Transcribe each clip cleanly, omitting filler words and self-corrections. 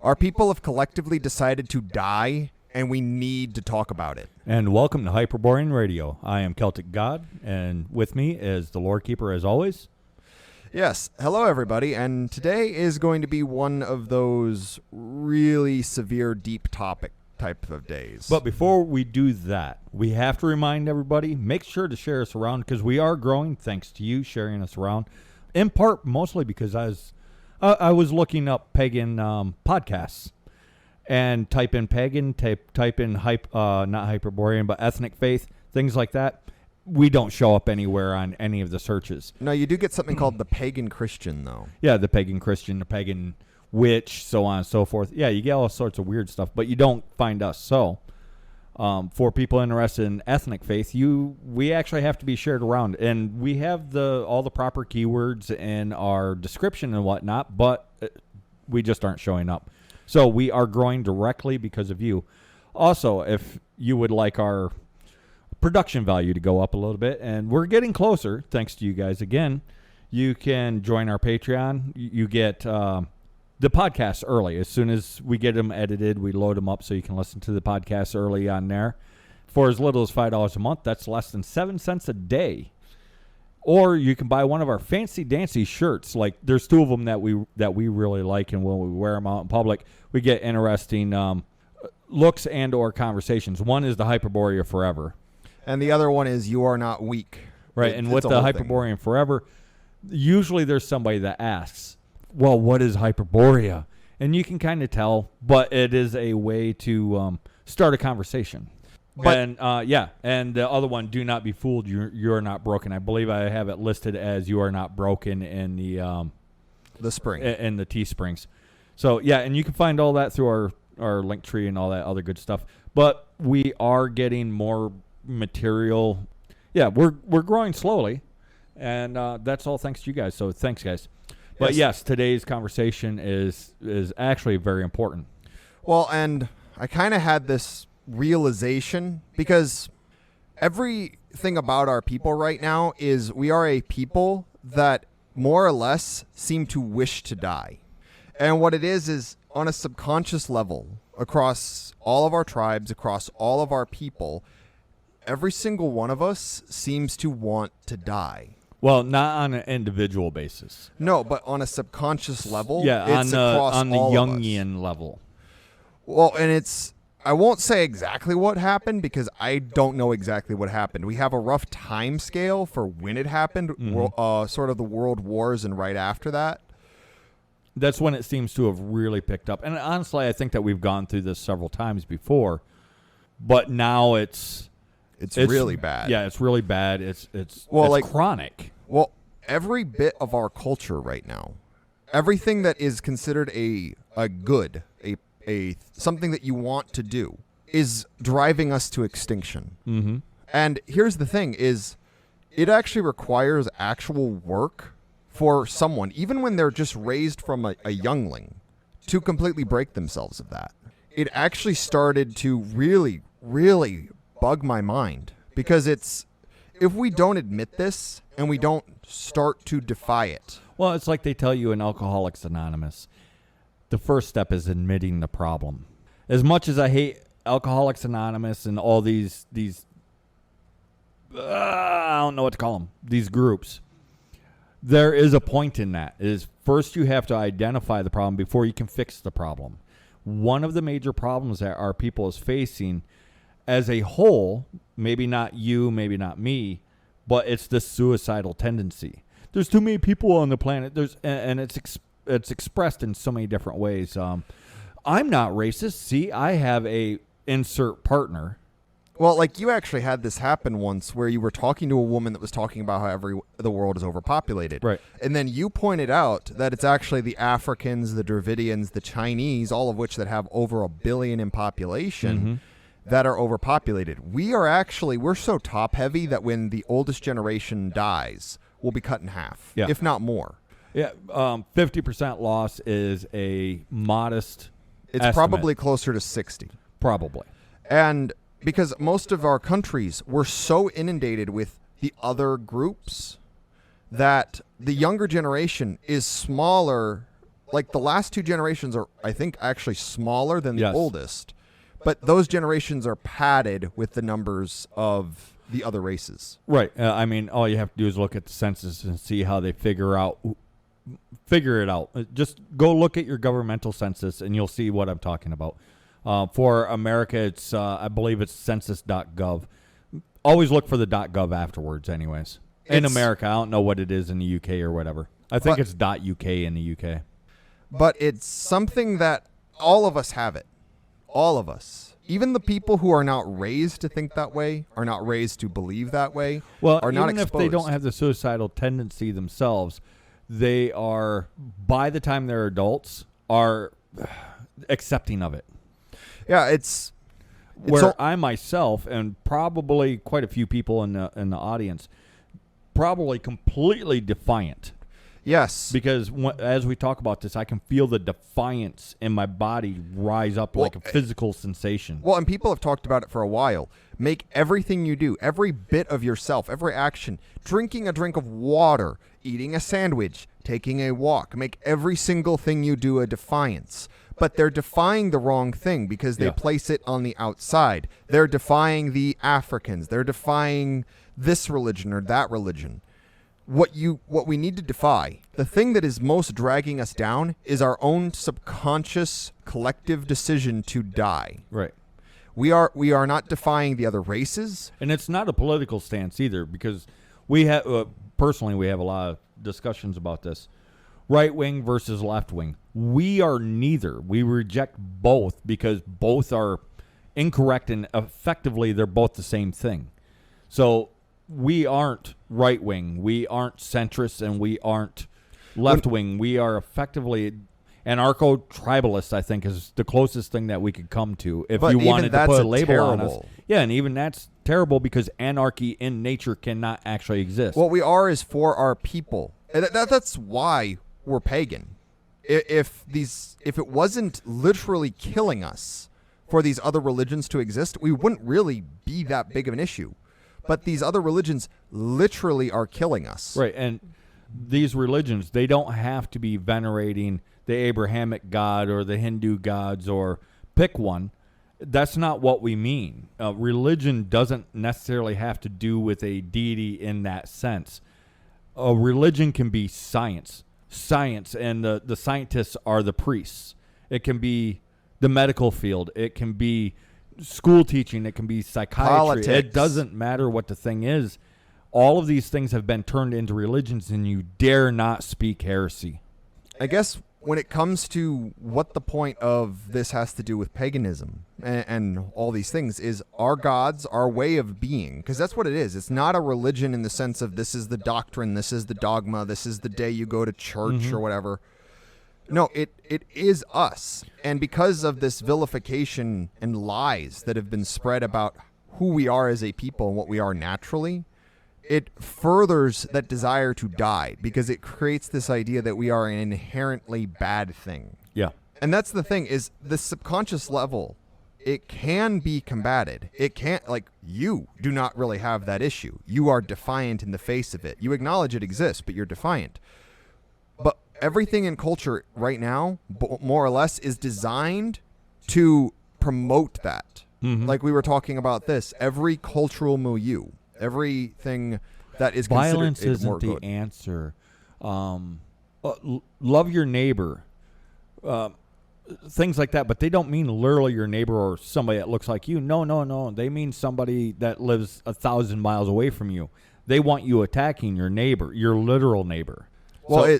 Our people have collectively decided to die, and we need to talk about it. And welcome to Hyperborean Radio. I am Celtic God, and with me is the Lord Keeper as always. Yes, hello everybody, and today is going to be one of those really severe, deep topic type of days. But before we do that, we have to remind everybody, make sure to share us around, because we are growing thanks to you sharing us around, in part mostly because I was looking up pagan podcasts, and type in pagan, type in not Hyperborean, but ethnic faith, things like that. We don't show up anywhere on any of the searches. No, you do get something called the pagan Christian, though. Yeah, the pagan Christian, the pagan witch, so on and so forth. Yeah, you get all sorts of weird stuff, but you don't find us. So, for people interested in ethnic faith, we actually have to be shared around, and we have all the proper keywords in our description and whatnot, but we just aren't showing up. So we are growing directly because of you. Also, if you would like our production value to go up a little bit, and we're getting closer, thanks to you guys again, you can join our Patreon. You get the podcasts early. As soon as we get them edited, we load them up so you can listen to the podcasts early on there. For as little as $5 a month, that's less than 7 cents a day. Or you can buy one of our fancy dancy shirts. Like, there's two of them that we really like, and when we wear them out in public, we get interesting looks and or conversations. One is the Hyperborean Forever. And the other one is You Are Not Weak. Right, and with the Hyperborean Forever, usually there's somebody that asks, well, what is Hyperborea? And you can kind of tell, but it is a way to start a conversation. But, and the other one, Do Not Be Fooled, You're Not Broken. I believe I have it listed as You Are Not Broken in the spring. In the Teesprings. So, yeah, and you can find all that through our link tree and all that other good stuff. But we are getting more material. Yeah, we're growing slowly, and that's all thanks to you guys. So thanks, guys. But yes, today's conversation is actually very important. Well, and I kind of had this realization because everything about our people right now is we are a people that more or less seem to wish to die. And what it is on a subconscious level across all of our tribes, across all of our people, every single one of us seems to want to die. Well, not on an individual basis. No, but on a subconscious level. Yeah, it's on the Jungian level. Well, and I won't say exactly what happened because I don't know exactly what happened. We have a rough time scale for when it happened, sort of the world wars and right after that. That's when it seems to have really picked up. And honestly, I think that we've gone through this several times before, but now it's really bad. Yeah, it's really bad. It's chronic. Well, every bit of our culture right now, everything that is considered a good, a something that you want to do, is driving us to extinction. Mm-hmm. And here's the thing: is it actually requires actual work for someone, even when they're just raised from a youngling, to completely break themselves of that. It actually started to really, really bug my mind, because if we don't admit this and we don't start to defy it. Well, it's like they tell you in Alcoholics Anonymous, the first step is admitting the problem. As much as I hate Alcoholics Anonymous and all these I don't know what to call them, these groups, there is a point in that. Is first you have to identify the problem before you can fix the problem. One of the major problems that our people is facing as a whole, maybe not you, maybe not me, but it's this suicidal tendency. There's too many people on the planet. And it's expressed in so many different ways. I'm not racist. See, I have a insert partner. Well, like you actually had this happen once where you were talking to a woman that was talking about how the world is overpopulated. Right. And then you pointed out that it's actually the Africans, the Dravidians, the Chinese, all of which that have over 1 billion in population, that are overpopulated. We're so top heavy that when the oldest generation dies, we'll be cut in half, if not more. Yeah, 50% loss is a modest estimate. Probably closer to 60. Probably. And because most of our countries were so inundated with the other groups that the younger generation is smaller like the last 2 generations are, I think, actually smaller than the Yes. oldest, but those generations are padded with the numbers of the other races. Right. I mean, all you have to do is look at the census and see how they figure it out. Just go look at your governmental census, and you'll see what I'm talking about. For America, it's I believe it's census.gov. Always look for the .gov afterwards, anyways. In America, I don't know what it is in the UK or whatever. I think it's .uk in the UK. But it's something that all of us have it. All of us. Even the people who are not raised to think that way, are not raised to believe that way, Well, are not even exposed. if they don't have the suicidal tendency themselves, they are, by the time they're adults, are accepting of it. Yeah, it's Where I myself, and probably quite a few people in the audience, probably completely defiant. yes. Because as we talk about this, I can feel the defiance in my body rise up like a physical sensation. Well, and people have talked about it for a while. Make everything you do, every bit of yourself, every action, drinking a drink of water, eating a sandwich, taking a walk, make every single thing you do a defiance. But they're defying the wrong thing because they place it on the outside. They're defying the Africans. They're defying this religion or that religion. What we need to defy, the thing that is most dragging us down, is our own subconscious collective decision to die. Right. We are not defying the other races. And it's not a political stance either, because we have personally we have a lot of discussions about this. Right wing versus left wing. We are neither. We reject both because both are incorrect, and effectively they're both the same thing. So we aren't right wing, we aren't centrist, and we aren't left wing. We are effectively anarcho-tribalist, I think, is the closest thing that we could come to if you wanted to put a label on us. Yeah, and even that's terrible because anarchy in nature cannot actually exist. What we are is for our people. And that's why we're pagan. If it wasn't literally killing us for these other religions to exist, we wouldn't really be that big of an issue. But these other religions literally are killing us. Right, and these religions, they don't have to be venerating the Abrahamic God or the Hindu gods or pick one. That's not what we mean. Religion doesn't necessarily have to do with a deity in that sense. A religion can be science, and the scientists are the priests. It can be the medical field. It can be school teaching. It can be psychiatry. Politics. It doesn't matter what the thing is. All of these things have been turned into religions, and you dare not speak heresy. I guess when it comes to what the point of this has to do with paganism and all these things is our gods, our way of being, because that's what it is. It's not a religion in the sense of this is the doctrine, this is the dogma, this is the day you go to church or whatever. No, it is us. And because of this vilification and lies that have been spread about who we are as a people and what we are naturally, it furthers that desire to die because it creates this idea that we are an inherently bad thing. Yeah. And that's the thing is the subconscious level, it can be combated. It can't, like, you do not really have that issue. You are defiant in the face of it. You acknowledge it exists, but you're defiant. But everything in culture right now, more or less, is designed to promote that. Like we were talking about this, every cultural milieu, everything that is considered violence isn't more the good. answer. Love your neighbor. Things like that, but they don't mean literally your neighbor or somebody that looks like you. No. They mean somebody that lives 1,000 miles away from you. They want you attacking your neighbor, your literal neighbor. Well,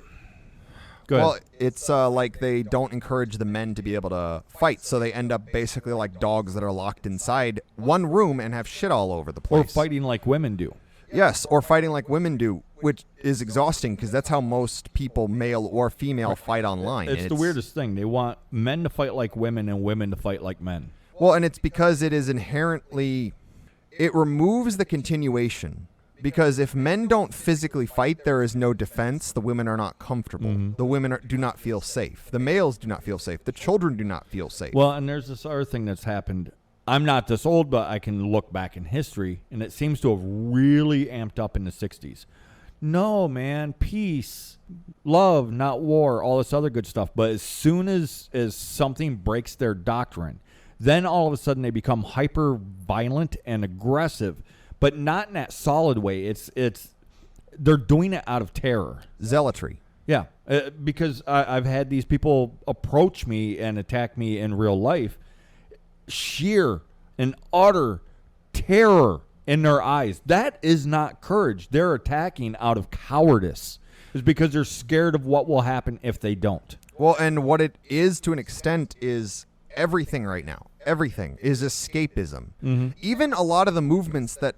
So, it's like they don't encourage the men to be able to fight, so they end up basically like dogs that are locked inside one room and have shit all over the place. or fighting like women do. Yes, or fighting like women do, which is exhausting because that's how most people, male or female, fight online. It's And the weirdest thing. They want men to fight like women and women to fight like men. Well, and it's because it is inherently, it removes the continuation. Because if men don't physically fight, there is no defense. The women are not comfortable. The women do not feel safe. The males do not feel safe. The children do not feel safe. Well, and there's this other thing that's happened. I'm not this old, but I can look back in history, and it seems to have really amped up in the 60s. no, man, peace, love, not war, all this other good stuff. But as soon as something breaks their doctrine, then all of a sudden they become hyper violent and aggressive, but not in that solid way. It's they're doing it out of terror. Zealotry. Yeah, because I've had these people approach me and attack me in real life. Sheer and utter terror in their eyes. That is not courage. They're attacking out of cowardice. It's because they're scared of what will happen if they don't. Well, and what it is to an extent is everything right now. Everything is escapism. Mm-hmm. Even a lot of the movements that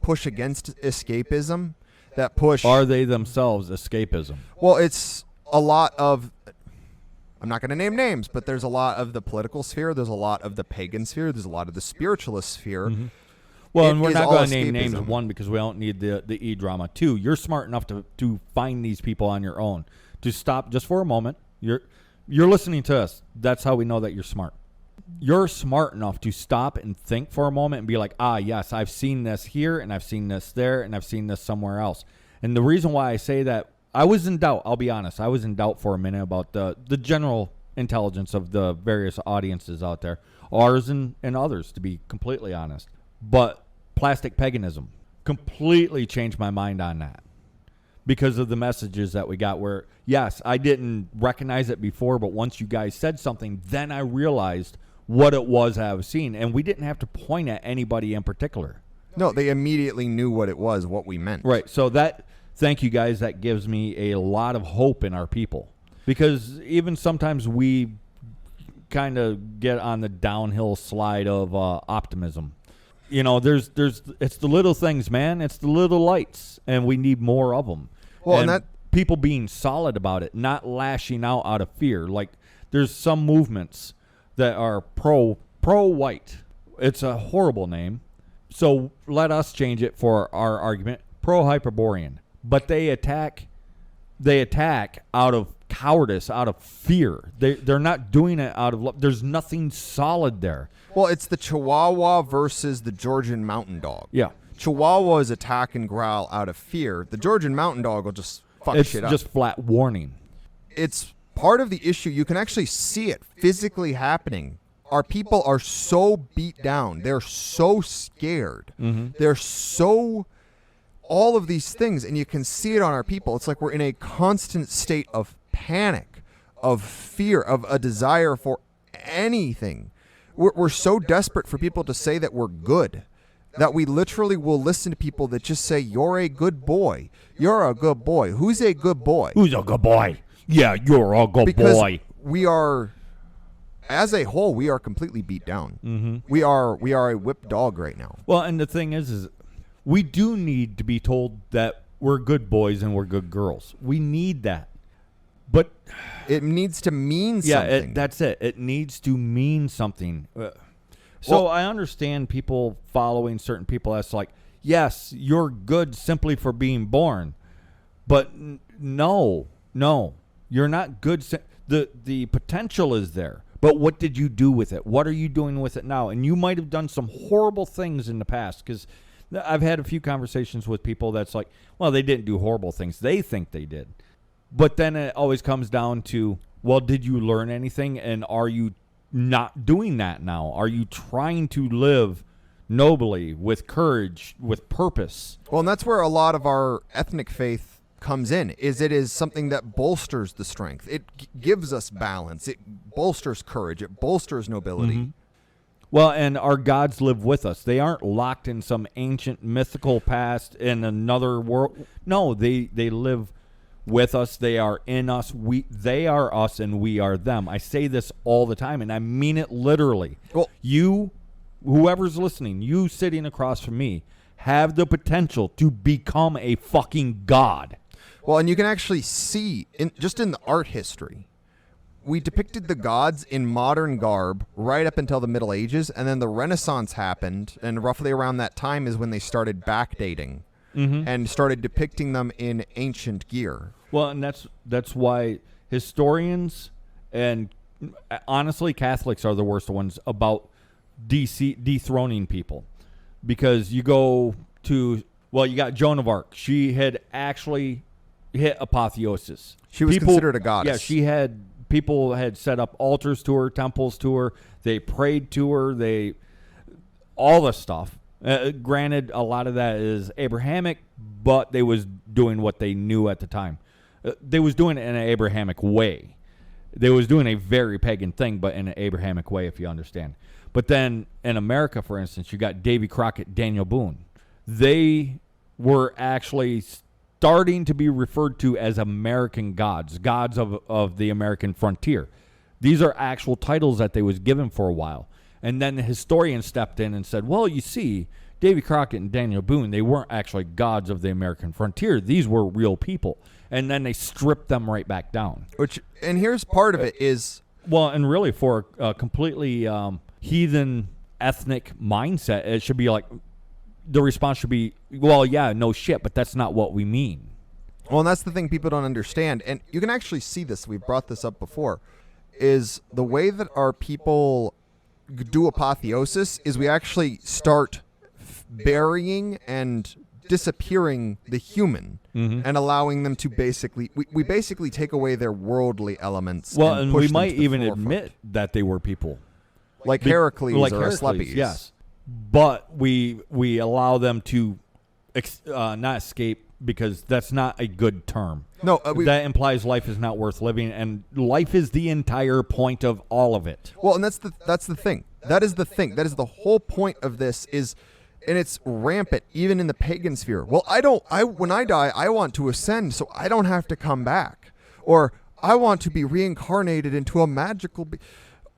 push against escapism, that push... Are they themselves escapism? Well, it's a lot of... I'm not going to name names, but there's a lot of the political sphere. There's a lot of the pagan sphere. There's a lot of the spiritualist sphere. Mm-hmm. Well, and we're not going to name escapism. names, one, because we don't need the E-drama. Two, you're smart enough to find these people on your own. To stop just for a moment. You're listening to us. That's how we know that you're smart. You're smart enough to stop and think for a moment and be like, yes, I've seen this here, and I've seen this there, and I've seen this somewhere else. And the reason why I say that, I was in doubt. I'll be honest. I was in doubt for a minute about the general intelligence of the various audiences out there. Ours and others, to be completely honest. But plastic paganism completely changed my mind on that because of the messages that we got where, yes, I didn't recognize it before, but once you guys said something, then I realized what it was I was seeing. And we didn't have to point at anybody in particular. No, they immediately knew what it was, what we meant. Right. So thank you guys. That gives me a lot of hope in our people, because even sometimes we kind of get on the downhill slide of optimism. You know, it's the little things, man. It's the little lights, and we need more of them. Well, and that people being solid about it, not lashing out of fear. Like there's some movements that are pro-white. It's a horrible name. So let us change it for our argument. Pro-Hyperborean. But they attack out of cowardice, out of fear. They're not doing it out of love. There's nothing solid there. Well, it's the Chihuahua versus the Georgian Mountain Dog. Yeah. Chihuahuas attack and growl out of fear. The Georgian Mountain Dog will just fuck shit up. It's just flat warning. It's part of the issue. You can actually see it physically happening. Our people are so beat down. They're so scared. Mm-hmm. They're so... all of these things, and you can see it on our people. It's like we're in a constant state of panic, of fear, of a desire for anything. We're so desperate for people to say that we're good, that we literally will listen to people that just say, you're a good boy. You're a good boy. Who's a good boy? Who's a good boy? Yeah, you're a good because boy. We are, as a whole, we are completely beat down. Mm-hmm. We are a whipped dog right now. Well, and the thing is we do need to be told that we're good boys and we're good girls. We need that. But it needs to mean something. Yeah, that's it. It needs to mean something. So I understand people following certain people as like, yes, you're good simply for being born. But no, you're not good. The potential is there. But what did you do with it? What are you doing with it now? And you might have done some horrible things in the past, because I've had a few conversations with people that's like, well, they didn't do horrible things. They think they did. But then it always comes down to, well, did you learn anything? And are you not doing that now? Are you trying to live nobly, with courage, with purpose? Well, and that's where a lot of our ethnic faith comes in, is it is something that bolsters the strength. It gives us balance. It bolsters courage. It bolsters nobility. Mm-hmm. Well, and our gods live with us. They aren't locked in some ancient mythical past in another world. No, they live with us. They are in us. They are us and we are them. I say this all the time, and I mean it literally. Well, you, whoever's listening, you sitting across from me, have the potential to become a fucking god. Well, and you can actually see, just in the art history, we depicted the gods in modern garb right up until the Middle Ages, and then the Renaissance happened, and roughly around that time is when they started backdating. Mm-hmm. And started depicting them in ancient gear. Well, and that's why historians and honestly Catholics are the worst ones about dethroning people, because you go to Well, you got Joan of Arc. She had actually hit apotheosis. She was considered a goddess. Yeah, people had set up altars to her, temples to her. They prayed to her. All the stuff. Granted, a lot of that is Abrahamic, but they was doing what they knew at the time. They was doing it in an Abrahamic way. They was doing a very pagan thing, but in an Abrahamic way, if you understand. But then in America, for instance, you got Davy Crockett, Daniel Boone. They were actually starting to be referred to as American gods of the American frontier. These are actual titles that they was given for a while. And then the historian stepped in and said, well, you see, Davy Crockett and Daniel Boone, they weren't actually gods of the American frontier. These were real people. And then they stripped them right back down. And here's part of it is... Well, and really for a completely heathen ethnic mindset, it should be like, the response should be, well, yeah, no shit, but that's not what we mean. Well, and that's the thing people don't understand. And you can actually see this. We've brought this up before. Is the way that our people do apotheosis is we actually start burying and disappearing the human and allowing them to we basically take away their worldly elements. Well, and push we them to to might even forefront. admit that they were people. Like Heracles or Heracles, Asclepius. yes. But we allow them to not escape, because that's not a good term. No, that implies life is not worth living, and life is the entire point of all of it. Well, and that's the thing. That is the thing. That is the whole point of this is, and it's rampant even in the pagan sphere. Well, when I die, I want to ascend so I don't have to come back, or I want to be reincarnated into a magical.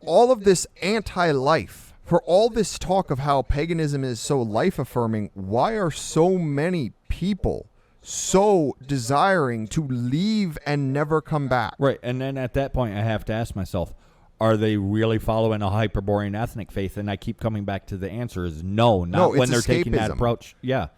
All of this anti-life. For all this talk of how paganism is so life-affirming, why are so many people so desiring to leave and never come back? Right, and then at that point, I have to ask myself, are they really following a Hyperborean ethnic faith? And I keep coming back to the answer is no, when they're taking that approach. Yeah,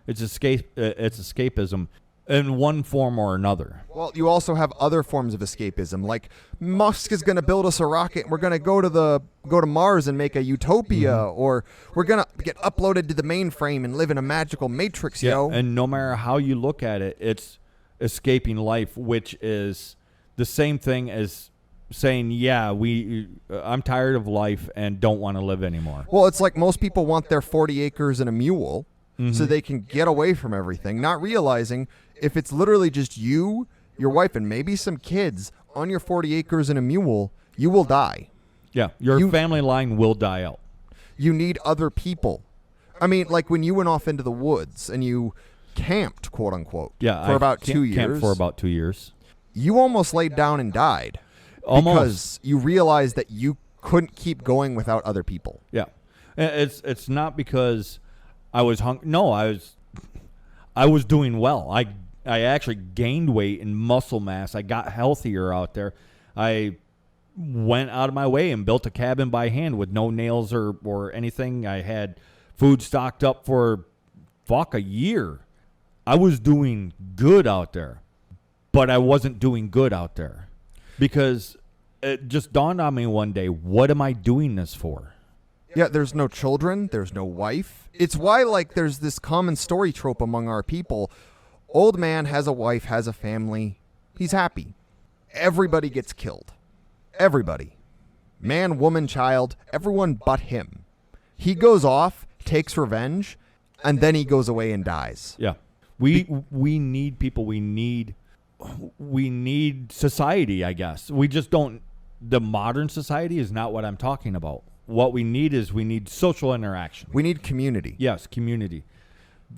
it's escapism in one form or another. Well, you also have other forms of escapism, like Musk is going to build us a rocket and we're going to go to Mars and make a utopia, or we're going to get uploaded to the mainframe and live in a magical matrix, yo. And no matter how you look at it, it's escaping life, which is the same thing as saying, yeah, I'm tired of life and don't want to live anymore. Well, it's like most people want their 40 acres and a mule so they can get away from everything, not realizing if it's literally just you, your wife, and maybe some kids on your 40 acres and a mule, you will die. Yeah, your family line will die out. You need other people. I mean, like when you went off into the woods and you camped, quote unquote, for about 2 years. Camped for about 2 years. You almost laid down and died. Almost. Because you realized that you couldn't keep going without other people. Yeah. It's not because I was hungry. No, I was doing well. I actually gained weight and muscle mass. I got healthier out there. I went out of my way and built a cabin by hand with no nails or anything. I had food stocked up for a year. I was doing good out there, but I wasn't doing good out there because it just dawned on me one day, what am I doing this for? Yeah, there's no children. There's no wife. It's why, like, there's this common story trope among our people. Old man has a wife, has a family. He's happy. Everybody gets killed. Everybody. Man, woman, child, everyone but him. He goes off, takes revenge, and then he goes away and dies. Yeah. We need people. We need society, I guess. We just don't. The modern society is not what I'm talking about. What we need is social interaction. We need community. Yes, community.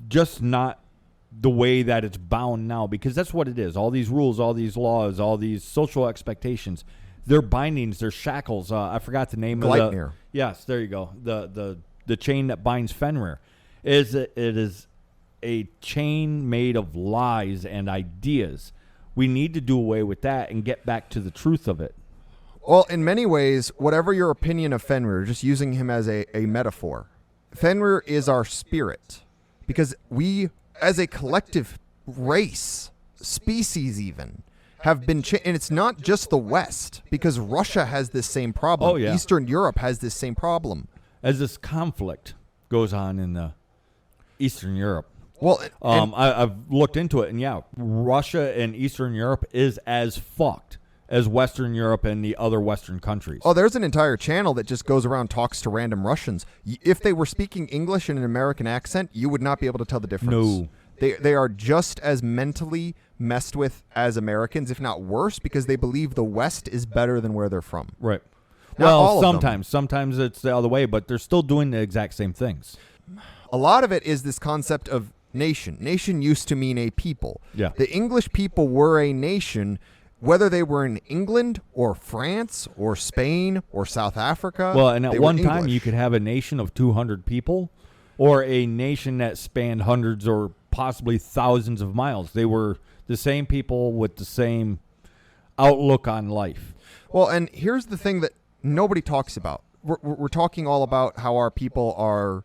Just not the way that it's bound now, because that's what it is. All these rules, all these laws, all these social expectations, they're bindings, they're shackles. I forgot the name Gleipnir. of the... Yes, there you go. The chain that binds Fenrir. It is a chain made of lies and ideas. We need to do away with that and get back to the truth of it. Well, in many ways, whatever your opinion of Fenrir, just using him as a metaphor, Fenrir is our spirit. Because we, as a collective race, species even, have been... and it's not just the West, because Russia has this same problem. Oh, yeah. Eastern Europe has this same problem. As this conflict goes on in Eastern Europe. Well, I've looked into it, and yeah, Russia and Eastern Europe is as fucked as Western Europe and the other Western countries. Oh, there's an entire channel that just goes around, talks to random Russians. If they were speaking English in an American accent, you would not be able to tell the difference. No. They are just as mentally messed with as Americans, if not worse, because they believe the West is better than where they're from. Right. Not all Well, of them. sometimes it's the other way, but they're still doing the exact same things. A lot of it is this concept of nation. Nation used to mean a people. Yeah. The English people were a nation, whether they were in England or France or Spain or South Africa. Well, and they at were one time English. you could have a nation of 200 people or a nation that spanned hundreds or possibly thousands of miles. They were the same people with the same outlook on life. Well, and here's the thing that nobody talks about. We're talking all about how our people are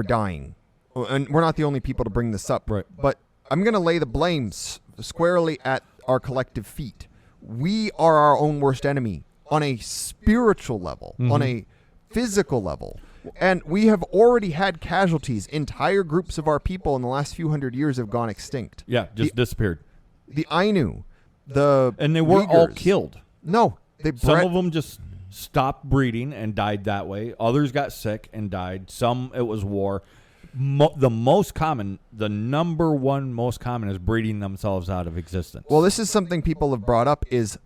dying. And we're not the only people to bring this up. Right. But I'm going to lay the blame squarely at our collective feet. We are our own worst enemy on a spiritual level, on a physical level. And we have already had casualties. Entire groups of our people in the last few hundred years have gone extinct. Yeah, just disappeared. The Ainu, the And they weren't all Uyghurs. killed. No. Some of them just stopped breeding and died that way. Others got sick and died. Some, it was war. The most common, the number one most common is breeding themselves out of existence. Well, this is something people have brought up is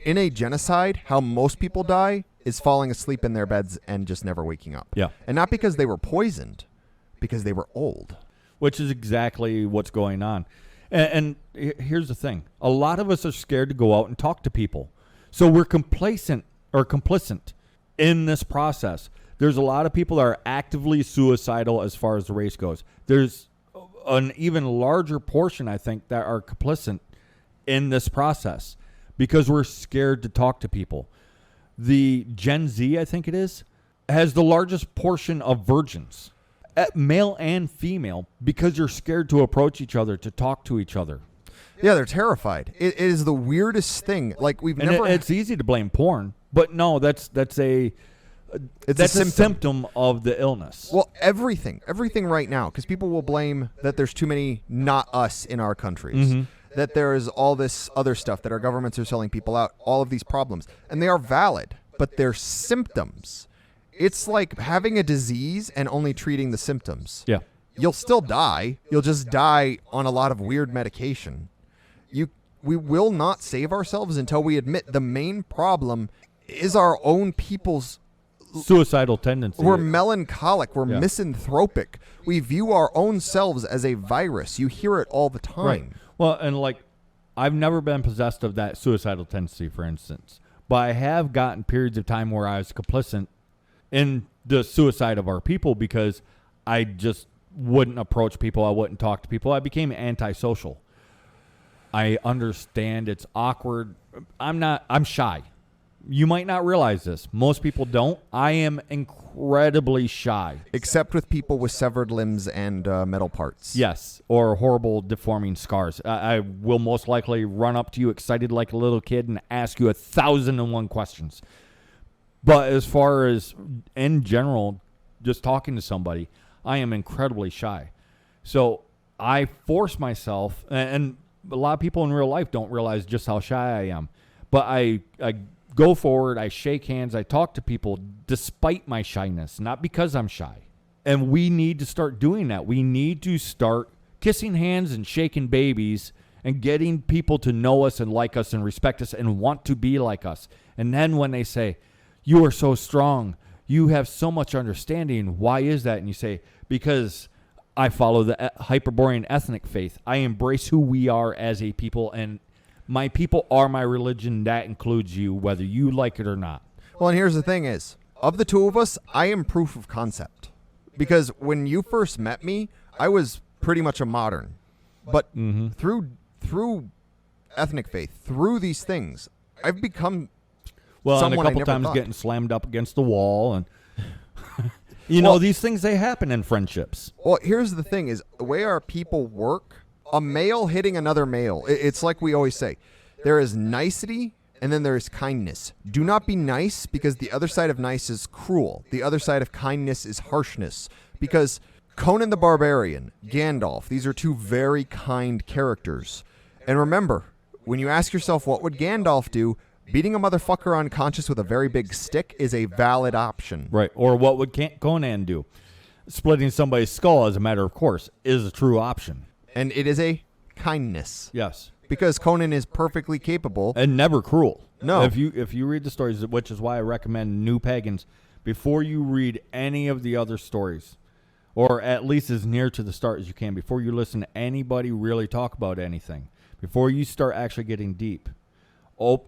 in a genocide, how most people die is falling asleep in their beds and just never waking up. Yeah. And not because they were poisoned, because they were old. Which is exactly what's going on. And here's the thing. A lot of us are scared to go out and talk to people. So we're complacent or complicit in this process. There's a lot of people that are actively suicidal as far as the race goes. There's an even larger portion, I think, that are complicit in this process because we're scared to talk to people. The Gen Z, I think it is, has the largest portion of virgins, male and female, because you're scared to approach each other, to talk to each other. Yeah, they're terrified. It is the weirdest thing. Like we've And never. it's easy to blame porn, but no, that's a symptom of the illness. Well, everything right now, because people will blame that there's too many not us in our countries, that there is all this other stuff that our governments are selling people out, all of these problems, and they are valid, but they're symptoms. It's like having a disease and only treating the symptoms. Yeah. You'll still die. You'll just die on a lot of weird medication. We will not save ourselves until we admit the main problem is our own people's Suicidal tendency. We're melancholic. We're Yeah. misanthropic. We view our own selves as a virus. You hear it all the time. Right. Well, and like, I've never been possessed of that suicidal tendency, for instance. But I have gotten periods of time where I was complicit in the suicide of our people because I just wouldn't approach people. I wouldn't talk to people. I became antisocial. I understand it's awkward. I'm shy. You might not realize this. Most people don't. I am incredibly shy. Except with people with severed limbs and metal parts. Yes, or horrible deforming scars. I will most likely run up to you excited like a little kid and ask you 1,001 questions. But as far as in general, just talking to somebody, I am incredibly shy. So I force myself, and a lot of people in real life don't realize just how shy I am. But I go forward, I shake hands, I talk to people despite my shyness, not because I'm shy. And we need to start doing that. We need to start kissing hands and shaking babies and getting people to know us and like us and respect us and want to be like us. And then when they say, "You are so strong, you have so much understanding, why is that?" And you say, "Because I follow the Hyperborean ethnic faith. I embrace who we are as a people, and my people are my religion. That includes you, whether you like it or not." Well, and here's the thing is, of the two of us, I am proof of concept. Because when you first met me, I was pretty much a modern. But through ethnic faith, through these things, I've become Well, and a someone I couple never times thought. getting slammed up against the wall. And you know, these things, they happen in friendships. Well, here's the thing is, the way our people work, a male hitting another male, it's like we always say, there is nicety and then there is kindness. Do not be nice, because the other side of nice is cruel. The other side of kindness is harshness. Because Conan the Barbarian, Gandalf, these are two very kind characters. And remember, when you ask yourself what would Gandalf do, beating a motherfucker unconscious with a very big stick is a valid option. Right. Or what would Conan do? Splitting somebody's skull, as a matter of course, is a true option. And it is a kindness. Yes. Because Conan is perfectly capable. And never cruel. No. If you read the stories, which is why I recommend New Pagans, before you read any of the other stories, or at least as near to the start as you can, before you listen to anybody really talk about anything, before you start actually getting deep,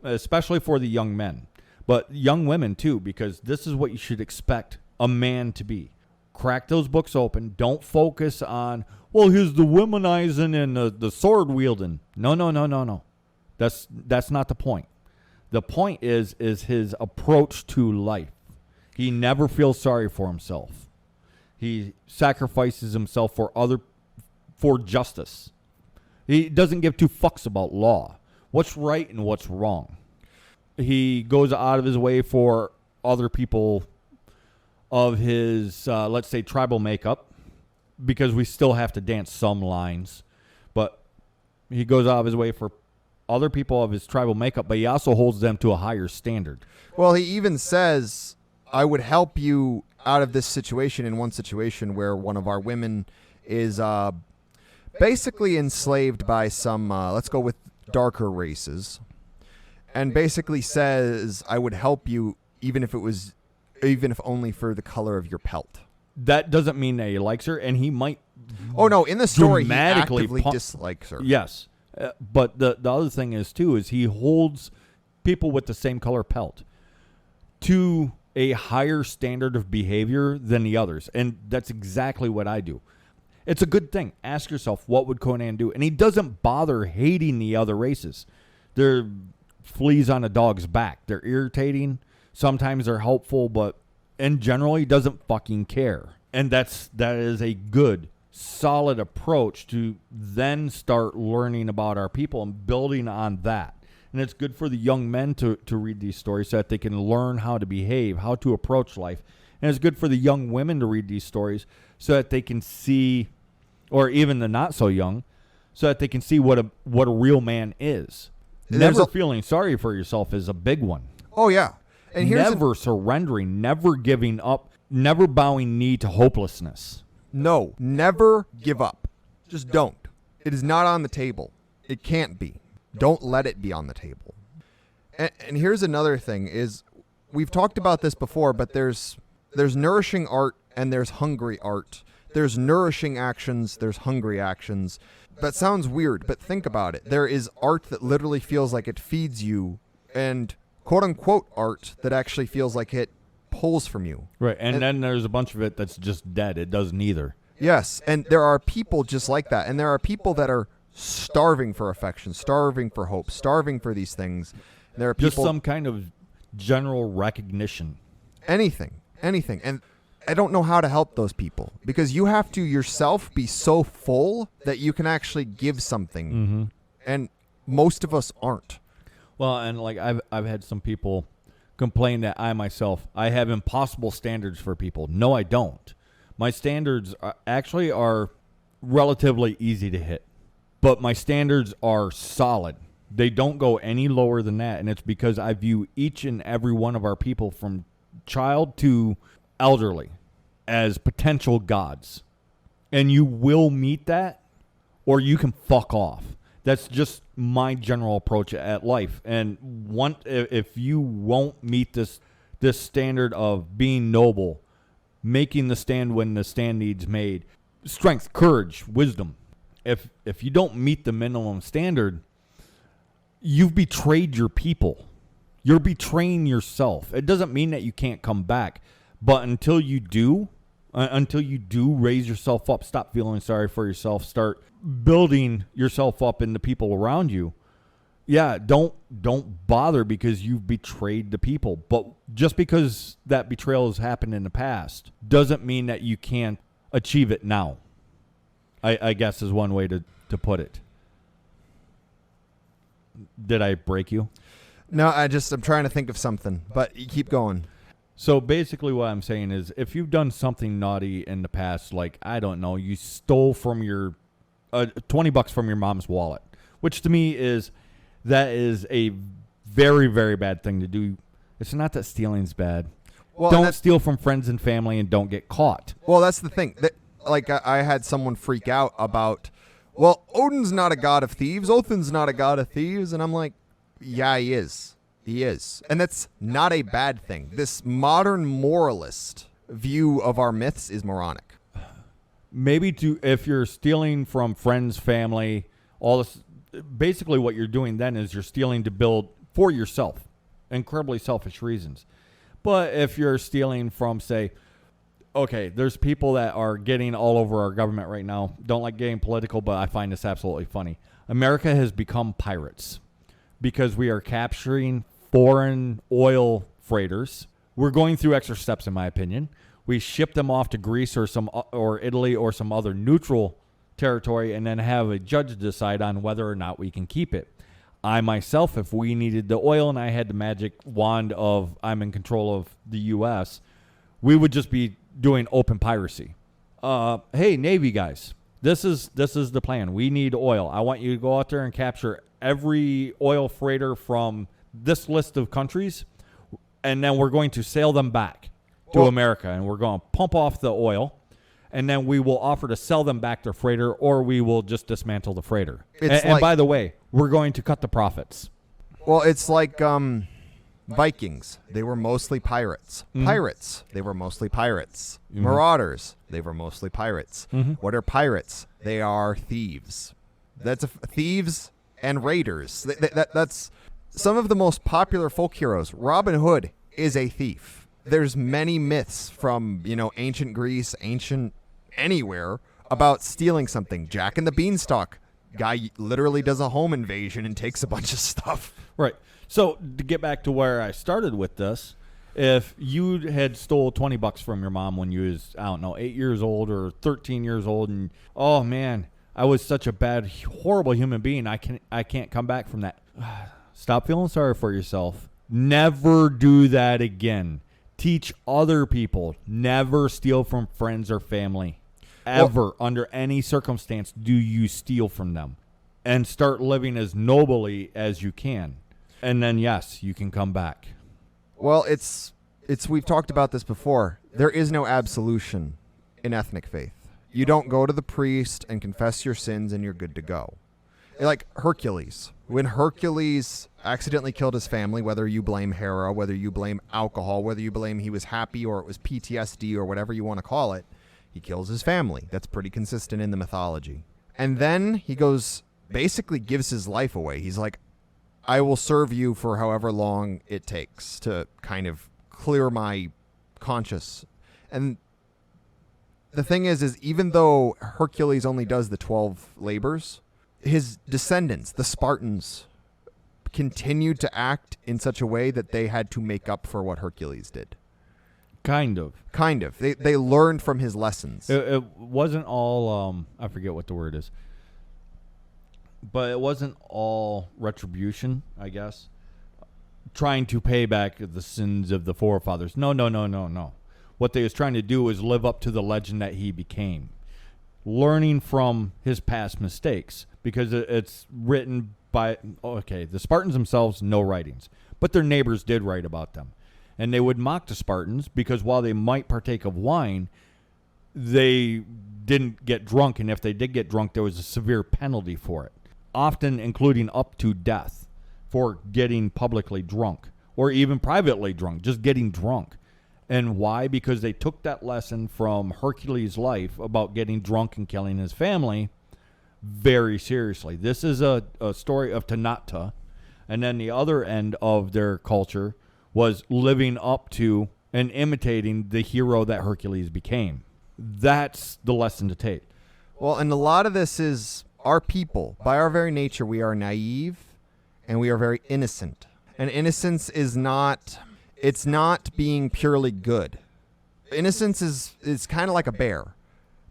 especially for the young men, but young women too, because this is what you should expect a man to be. Crack those books open. Don't focus on, well, here's the womanizing and the sword wielding. No. That's not the point. The point is his approach to life. He never feels sorry for himself. He sacrifices himself for justice. He doesn't give two fucks about law. What's right and what's wrong. He goes out of his way for other people of his, let's say, tribal makeup, because we still have to dance some lines. But he goes out of his way for other people of his tribal makeup, but he also holds them to a higher standard. Well, he even says, I would help you out of this situation, in one situation where one of our women is basically enslaved by some, let's go with darker races, and basically says, I would help you even if only for the color of your pelt. That doesn't mean that he likes her, and he might. Oh no! In the story, he actively dislikes her. Yes, but the other thing is he holds people with the same color pelt to a higher standard of behavior than the others, and that's exactly what I do. It's a good thing. Ask yourself, what would Conan do? And he doesn't bother hating the other races. They're fleas on a dog's back. They're irritating. Sometimes they're helpful, but in general, he doesn't fucking care. And that is a good, solid approach to then start learning about our people and building on that. And it's good for the young men to read these stories so that they can learn how to behave, how to approach life. And it's good for the young women to read these stories so that they can see, or even the not so young, so that they can see what a real man is. Never feeling sorry for yourself is a big one. Oh, yeah. And never surrendering, never giving up, never bowing knee to hopelessness. No, never give up. Just don't. It is not on the table. It can't be. Don't let it be on the table. And here's another thing is, we've talked about this before, but there's nourishing art and there's hungry art. There's nourishing actions, there's hungry actions. That sounds weird, but think about it. There is art that literally feels like it feeds you, and quote-unquote art that actually feels like it pulls from you. Right, and then there's a bunch of it that's just dead. It does neither. Yes, and there are people just like that, and there are people that are starving for affection, starving for hope, starving for these things. There are people, just some kind of general recognition. Anything. And I don't know how to help those people, because you have to yourself be so full that you can actually give something. Mm-hmm. And most of us aren't. Well, and like I've had some people complain that I have impossible standards for people. No, I don't. My standards are relatively easy to hit, but my standards are solid. They don't go any lower than that, and it's because I view each and every one of our people, from child to elderly, as potential gods. And you will meet that, or you can fuck off. That's just my general approach at life. And if you won't meet this standard of being noble, making the stand when the stand needs made, strength, courage, wisdom, if you don't meet the minimum standard, you've betrayed your people. You're betraying yourself. It doesn't mean that you can't come back, but until you do raise yourself up, stop feeling sorry for yourself, start building yourself up in the people around you. Yeah, don't bother, because you've betrayed the people. But just because that betrayal has happened in the past doesn't mean that you can't achieve it now. I guess is one way to put it. Did I break you? No, I'm trying to think of something, but you keep going. So basically what I'm saying is if you've done something naughty in the past, like, I don't know, you stole from your $20 from your mom's wallet, which to me that is a very, very bad thing to do. It's not that stealing's bad. Well, don't steal from friends and family and don't get caught. Well, that's the thing. Like I had someone freak out about, well, Odin's not a god of thieves. Othin's not a god of thieves. And I'm like, yeah, he is. He is. And that's not a bad thing. This modern moralist view of our myths is moronic. Maybe if you're stealing from friends, family, all this, basically what you're doing then is you're stealing to build for yourself. Incredibly selfish reasons. But if you're stealing from, say, okay, there's people that are getting all over our government right now. Don't like getting political, but I find this absolutely funny. America has become pirates because we are capturing foreign oil freighters. We're going through extra steps, in my opinion. We ship them off to Greece or Italy or some other neutral territory and then have a judge decide on whether or not we can keep it. I myself, if we needed the oil and I had the magic wand of I'm in control of the U.S., we would just be doing open piracy. Hey, Navy guys, this is the plan. We need oil. I want you to go out there and capture every oil freighter from this list of countries, and then we're going to sail them back to America, and we're going to pump off the oil, and then we will offer to sell them back their freighter, or we will just dismantle the freighter. And by the way, we're going to cut the profits. Well, it's like Vikings. They were mostly pirates. Mm-hmm. Pirates. They were mostly pirates. Mm-hmm. Marauders. They were mostly pirates. Mm-hmm. What are pirates? They are thieves. That's thieves and raiders. That's some of the most popular folk heroes. Robin Hood is a thief. There's many myths from, ancient Greece, ancient anywhere about stealing something. Jack and the Beanstalk. Guy literally does a home invasion and takes a bunch of stuff. Right. So to get back to where I started with this, if you had stole $20 from your mom when you was, 8 years old or 13 years old, and oh man, I was such a bad, horrible human being. I can't come back from that. Stop feeling sorry for yourself. Never do that again. Teach other people. Never steal from friends or family. Ever, under any circumstance, do you steal from them. And start living as nobly as you can. And then, yes, you can come back. Well, it's we've talked about this before. There is no absolution in ethnic faith. You don't go to the priest and confess your sins and you're good to go. Like Hercules. When Hercules accidentally killed his family, whether you blame Hera, whether you blame alcohol, whether you blame he was happy or it was PTSD or whatever you want to call it, he kills his family. That's pretty consistent in the mythology. And then he basically gives his life away. He's like, I will serve you for however long it takes to kind of clear my conscience. And the thing is even though Hercules only does the 12 labors, his descendants, the Spartans, continued to act in such a way that they had to make up for what Hercules did. Kind of. They learned from his lessons. It wasn't all, I forget what the word is. But it wasn't all retribution, I guess. Trying to pay back the sins of the forefathers. No. What they was trying to do was live up to the legend that he became. Learning from his past mistakes. Because it's written by, the Spartans themselves, no writings. But their neighbors did write about them. And they would mock the Spartans because while they might partake of wine, they didn't get drunk. And if they did get drunk, there was a severe penalty for it. Often including up to death for getting publicly drunk or even privately drunk, just getting drunk. And why? Because they took that lesson from Hercules' life about getting drunk and killing his family very seriously. This is a story of Tanata. And then the other end of their culture was living up to and imitating the hero that Hercules became. That's the lesson to take. Well, and a lot of this is our people. By our very nature, we are naive and we are very innocent. And innocence is not being purely good. Innocence is kind of like a bear.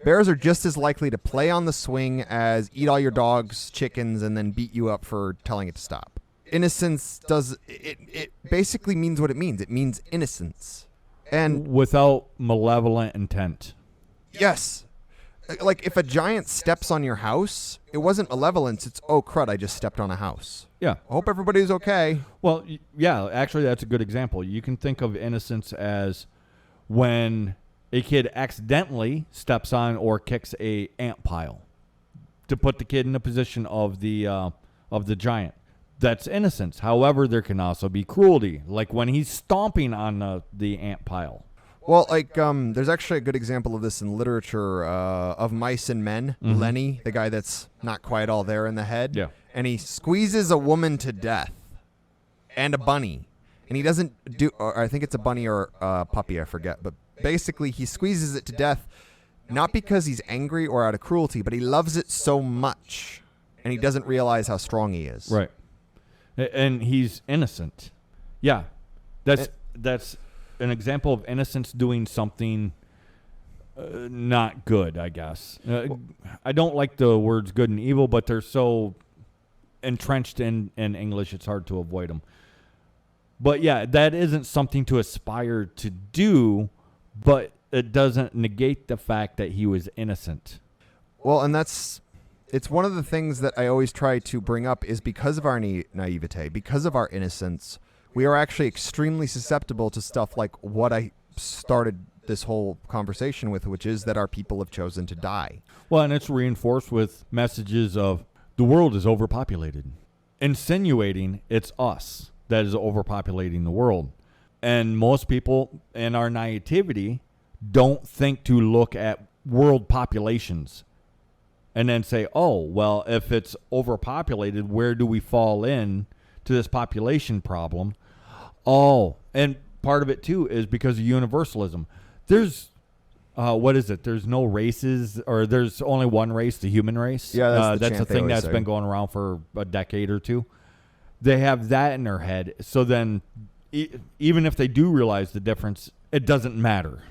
Bears are just as likely to play on the swing as eat all your dog's chickens and then beat you up for telling it to stop. Innocence it basically means what it means. It means innocence. And without malevolent intent. yes, like if a giant steps on your house, it wasn't malevolence. It's, oh, crud, I just stepped on a house. Yeah. I hope everybody's okay. Well, yeah, actually, that's a good example. You can think of innocence as when a kid accidentally steps on or kicks a ant pile to put the kid in the position of the giant. That's innocence. However, there can also be cruelty, like when he's stomping on the ant pile. Well, like, there's actually a good example of this in literature of Mice and Men. Mm-hmm. Lenny, the guy that's not quite all there in the head. Yeah. And he squeezes a woman to death and a bunny. And he doesn't do, or I think it's a bunny or a puppy, I forget. But basically, he squeezes it to death, not because he's angry or out of cruelty, but he loves it so much. And he doesn't realize how strong he is. Right. And he's innocent. Yeah. That's an example of innocence doing something not good, I guess. I don't like the words good and evil, but they're so entrenched in English, it's hard to avoid them. But yeah, that isn't something to aspire to do, but it doesn't negate the fact that he was innocent. Well, and it's one of the things that I always try to bring up is because of our naivete, because of our innocence, we are actually extremely susceptible to stuff like what I started this whole conversation with, which is that our people have chosen to die. Well, and it's reinforced with messages of the world is overpopulated, insinuating it's us that is overpopulating the world. And most people in our naivety don't think to look at world populations and then say, oh, well, if it's overpopulated, where do we fall in to this population problem? Oh, and part of it, too, is because of universalism. There's, what is it? There's no races, or there's only one race, the human race. Yeah, that's a thing that's been going around for a decade or two. They have that in their head. So then, even if they do realize the difference, it doesn't matter.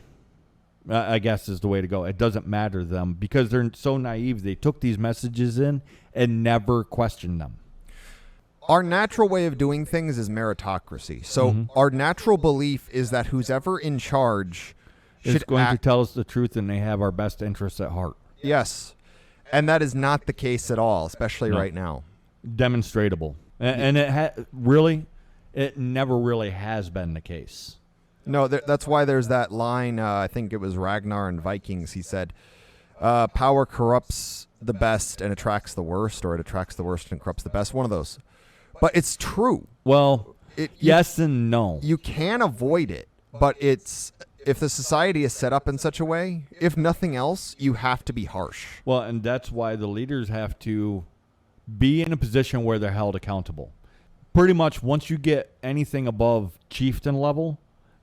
I guess is the way to go. It doesn't matter to them because they're so naive. They took these messages in and never questioned them. Our natural way of doing things is meritocracy. So our natural belief is that who's ever in charge is going to tell us the truth, and they have our best interests at heart. Yes. And that is not the case at all, especially right now. Demonstratable. And it never really has been the case. No, that's why there's that line, I think it was Ragnar in Vikings. He said, power corrupts the best and attracts the worst, or it attracts the worst and corrupts the best. One of those. But it's true. Well, yes and no. You can avoid it, but if the society is set up in such a way, if nothing else, you have to be harsh. Well, and that's why the leaders have to be in a position where they're held accountable. Pretty much once you get anything above chieftain level,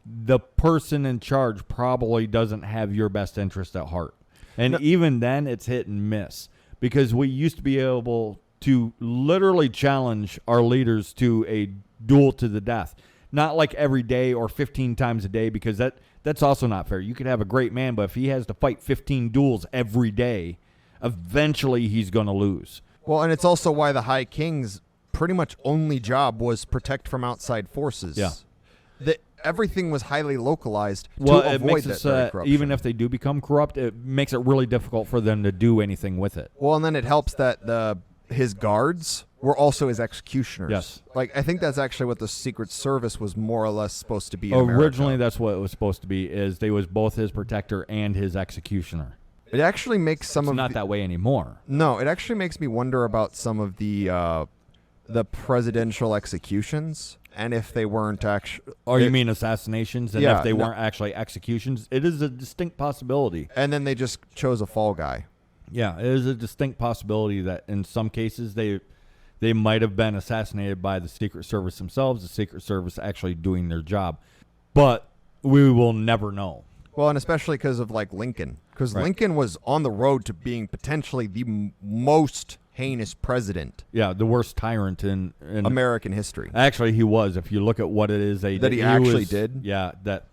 the person in charge probably doesn't have your best interest at heart. And even then, it's hit and miss. Because we used to be able to literally challenge our leaders to a duel to the death. Not like every day or 15 times a day, because that's also not fair. You could have a great man, but if he has to fight 15 duels every day, eventually he's going to lose. Well, and it's also why the High King's pretty much only job was protect from outside forces. Yeah. Everything was highly localized to avoid that very corruption. Even if they do become corrupt, it makes it really difficult for them to do anything with it. Well, and then it helps that his guards were also his executioners. Yes. Like, I think that's actually what the Secret Service was more or less supposed to be in Originally, America. that's what it was supposed to be, is they was both his protector and his executioner. It actually makes some it's of not that way anymore. No, it actually makes me wonder about some of the presidential executions. And if they weren't actually... Or you mean assassinations? And if they weren't actually executions? It is a distinct possibility. And then they just chose a fall guy. Yeah, it is a distinct possibility that in some cases they might have been assassinated by the Secret Service themselves, the Secret Service actually doing their job. But we will never know. Well, and especially because of, like, Lincoln. Because Lincoln was on the road to being potentially the most heinous president. Yeah, the worst tyrant in American history. Actually, he was. If you look at what it is that he actually did. Yeah, that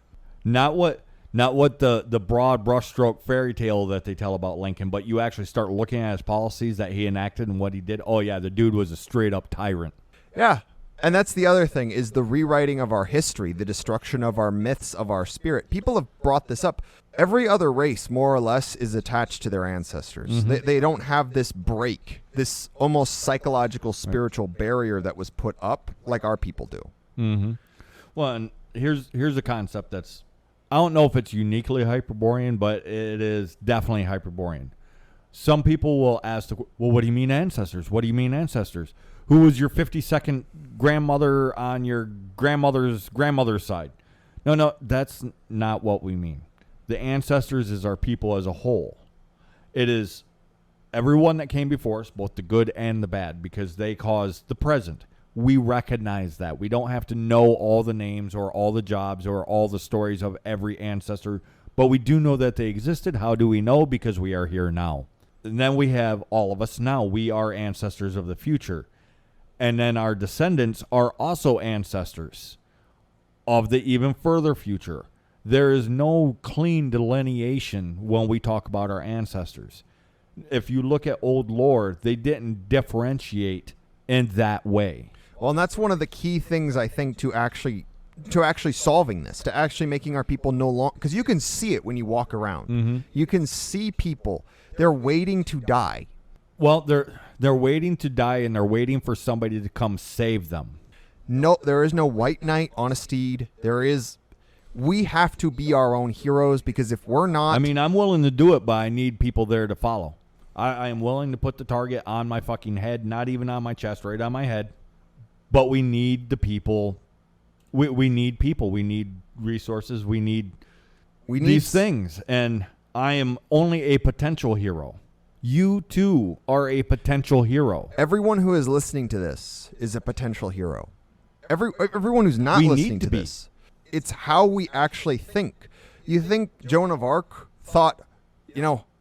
not what the broad brushstroke fairy tale that they tell about Lincoln, but you actually start looking at his policies that he enacted and what he did. Oh yeah, the dude was a straight up tyrant. Yeah. And that's the other thing, is the rewriting of our history, the destruction of our myths, of our spirit. People have brought this up. Every other race, more or less, is attached to their ancestors. Mm-hmm. They don't have this break, this almost psychological, spiritual barrier that was put up like our people do. Mm-hmm. Well, and here's a concept that's, I don't know if it's uniquely Hyperborean, but it is definitely Hyperborean. Some people will ask, well, what do you mean ancestors? What do you mean ancestors? Who was your 52nd grandmother on your grandmother's side? No, that's not what we mean. The ancestors is our people as a whole. It is everyone that came before us, both the good and the bad, because they caused the present. We recognize that. We don't have to know all the names or all the jobs or all the stories of every ancestor, but we do know that they existed. How do we know? Because we are here now. And then we have all of us now. We are ancestors of the future. And then our descendants are also ancestors of the even further future. There is no clean delineation when we talk about our ancestors. If you look at old lore, they didn't differentiate in that way. Well, and that's one of the key things, I think, to actually solving this, to actually making our people no longer, because you can see it when you walk around. Mm-hmm. You can see people, they're waiting to die. Well, they're waiting to die, and they're waiting for somebody to come save them. No, there is no white knight on a steed. We have to be our own heroes, because if we're not... I mean, I'm willing to do it, but I need people there to follow. I am willing to put the target on my fucking head, not even on my chest, right on my head. But we need the people. We need people. We need resources. We need these things. And I am only a potential hero. You, too, are a potential hero. Everyone who is listening to this is a potential hero. Everyone who's not listening to this, it's how we actually think. You think Joan of Arc thought,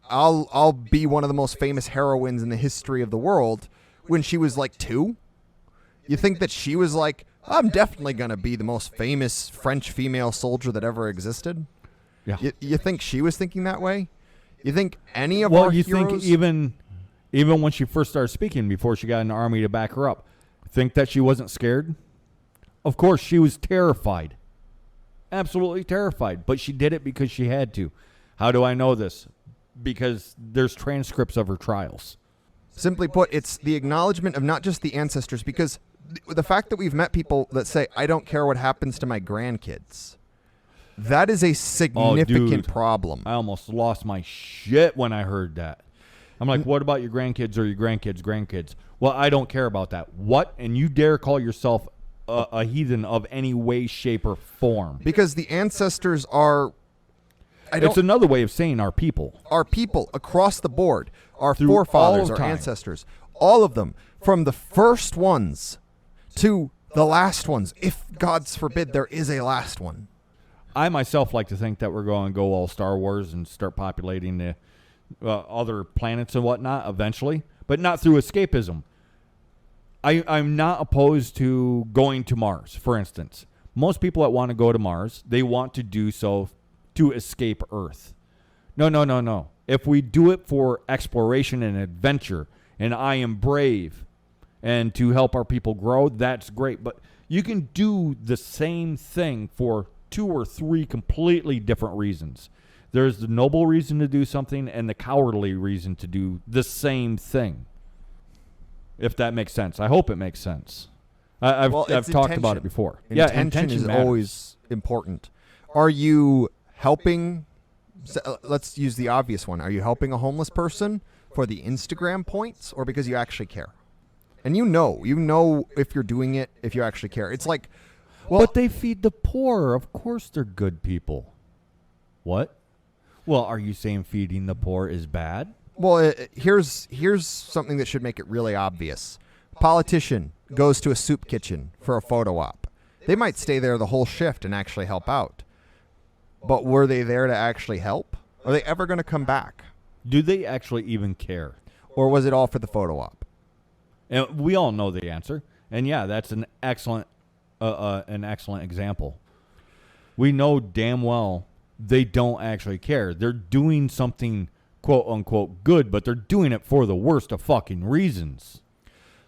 I'll be one of the most famous heroines in the history of the world when she was like 2? You think that she was like, I'm definitely going to be the most famous French female soldier that ever existed? Yeah. You think she was thinking that way? You think any of our heroes... Well, you think even when she first started speaking, before she got an army to back her up, think that she wasn't scared? Of course, she was terrified. Absolutely terrified. But she did it because she had to. How do I know this? Because there's transcripts of her trials. Simply put, it's the acknowledgement of not just the ancestors, because the fact that we've met people that say, I don't care what happens to my grandkids, that is a significant problem. I almost lost my shit when I heard that. I'm like, what about your grandkids or your grandkids? Well, I don't care about that. What? And you dare call yourself a heathen of any way, shape, or form? Because the ancestors are... It's another way of saying our people. Our people across the board, our Through forefathers, our time. ancestors, all of them, from the first ones to the last ones, if God's forbid there is a last one. I myself like to think that we're going to go all Star Wars and start populating the other planets and whatnot eventually, but not through escapism. I'm not opposed to going to Mars, for instance. Most people that want to go to Mars, they want to do so to escape Earth. No. If we do it for exploration and adventure, and I am brave, and to help our people grow, that's great. But you can do the same thing for 2 or 3 completely different reasons. There's the noble reason to do something and the cowardly reason to do the same thing. If that makes sense. I hope it makes sense. I've talked about it before. Intention is matters. Always important. Are you helping? Let's use the obvious one. Are you helping a homeless person for the Instagram points, or because you actually care? And you know if you're doing it, if you actually care. It's like, well, but they feed the poor. Of course they're good people. What? Well, are you saying feeding the poor is bad? Well, here's something that should make it really obvious. Politician goes to a soup kitchen for a photo op. They might stay there the whole shift and actually help out. But were they there to actually help? Are they ever going to come back? Do they actually even care? Or was it all for the photo op? And we all know the answer. And yeah, that's an excellent example. We know damn well they don't actually care. They're doing something quote unquote good, but they're doing it for the worst of fucking reasons.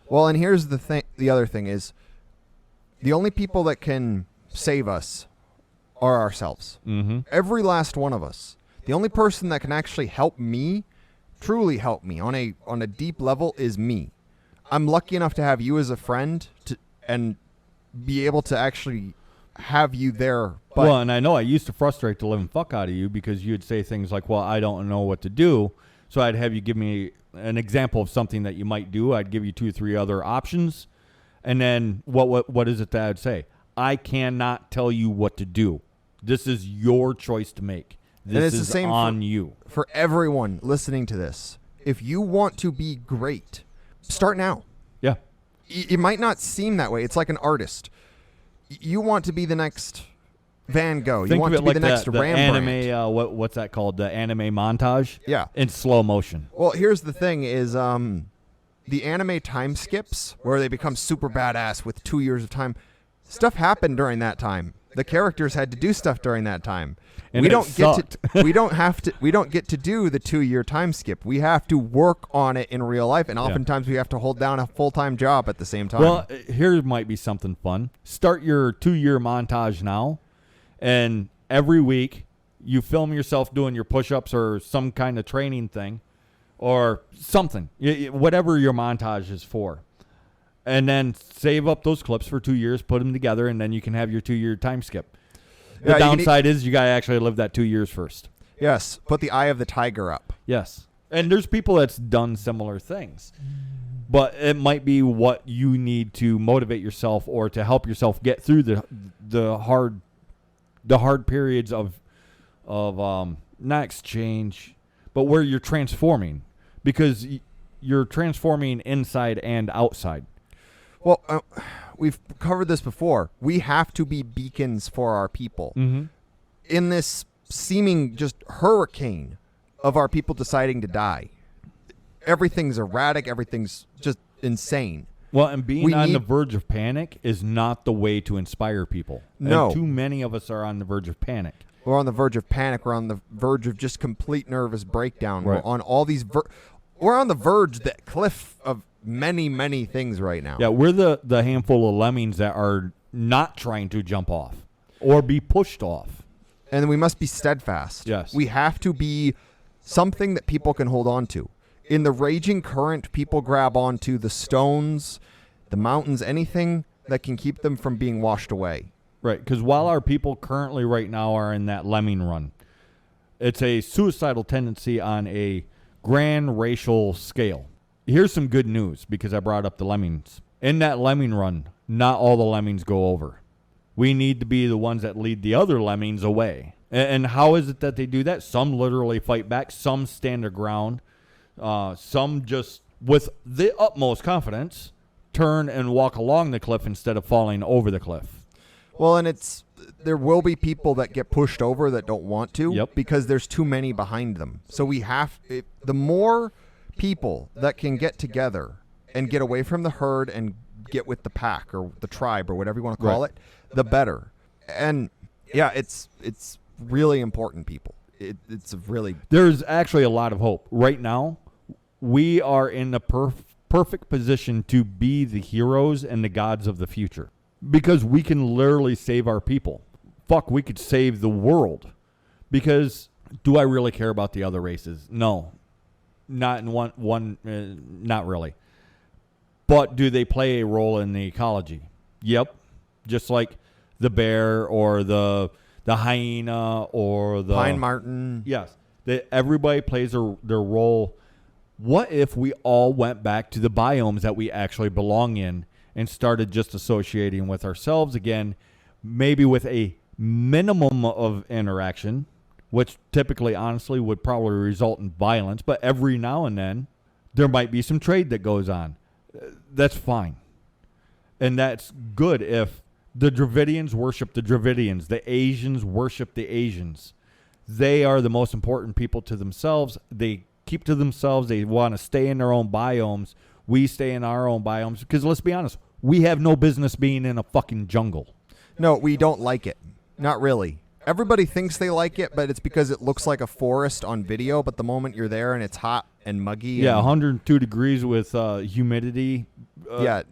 Well, and here's the thing. The other thing is, the only people that can save us are ourselves. Mm-hmm. Every last one of us. The only person that can actually help me, truly help me on a deep level, is me. I'm lucky enough to have you as a friend and be able to actually have you there. But well, and I know I used to frustrate the living fuck out of you because you'd say things like, well, I don't know what to do. So I'd have you give me an example of something that you might do. I'd give you 2 or 3 other options. And then what is it that I'd say? I cannot tell you what to do. This is your choice to make. This is the same on you. For everyone listening to this, if you want to be great, start now. Yeah. It might not seem that way. It's like an artist. You want to be the next Van Gogh. You want to be the next Rembrandt. Anime, what's that called? The anime montage? Yeah. In slow motion. Well, here's the thing is the anime time skips where they become super badass with 2 years of time. Stuff happened during that time. The characters had to do stuff during that time. And we don't get to do the 2-year time skip. We have to work on it in real life, and oftentimes we have to hold down a full-time job at the same time. Well, here might be something fun. Start your 2-year montage now, and every week you film yourself doing your push-ups or some kind of training thing or something, whatever your montage is for. And then save up those clips for 2 years, put them together, and then you can have your 2-year time skip. The downside is you got to actually live that 2 years first. Yes. Put the eye of the tiger up. Yes. And there's people that's done similar things. But it might be what you need to motivate yourself or to help yourself get through the hard periods of not exchange, but where you're transforming. Because you're transforming inside and outside. Well, we've covered this before. We have to be beacons for our people. Mm-hmm. In this seeming just hurricane of our people deciding to die. Everything's erratic. Everything's just insane. Well, and being on the verge of panic is not the way to inspire people. No. And too many of us are on the verge of panic. We're on the verge of panic. We're on the verge of just complete nervous breakdown. Right. We're on all these... we're on the verge, the cliff of many, many things right now. Yeah, we're the handful of lemmings that are not trying to jump off or be pushed off. And we must be steadfast. Yes. We have to be something that people can hold on to. In the raging current, people grab onto the stones, the mountains, anything that can keep them from being washed away. Right, because while our people currently right now are in that lemming run, it's a suicidal tendency on a grand racial scale. Here's some good news because I brought up the lemmings. In that lemming run, not all the lemmings go over. We need to be the ones that lead the other lemmings away. And how is it that they do that? Some literally fight back. Some stand their ground. Some just, with the utmost confidence, turn and walk along the cliff instead of falling over the cliff. Well, and there will be people that get pushed over that don't want to because there's too many behind them. So the more people that can get together and get away from the herd and get with the pack or the tribe or whatever you want to call it, the better. And yeah, it's really important, people. There's actually a lot of hope. Right now, we are in the perfect position to be the heroes and the gods of the future because we can literally save our people. Fuck, we could save the world. Because do I really care about the other races? No. Not in one not really. But do they play a role in the ecology? Yep. Just like the bear or the hyena or the pine marten. Yes. Everybody plays their role. What if we all went back to the biomes that we actually belong in and started just associating with ourselves again, maybe with a minimum of interaction, which typically, honestly, would probably result in violence. But every now and then, there might be some trade that goes on. That's fine. And that's good if the Dravidians worship the Dravidians. The Asians worship the Asians. They are the most important people to themselves. They keep to themselves. They want to stay in their own biomes. We stay in our own biomes. Because let's be honest, we have no business being in a fucking jungle. No, we don't like it. Not really. Everybody thinks they like it, but it's because it looks like a forest on video. But the moment you're there and it's hot and muggy. Yeah, 102 degrees with humidity. Yeah.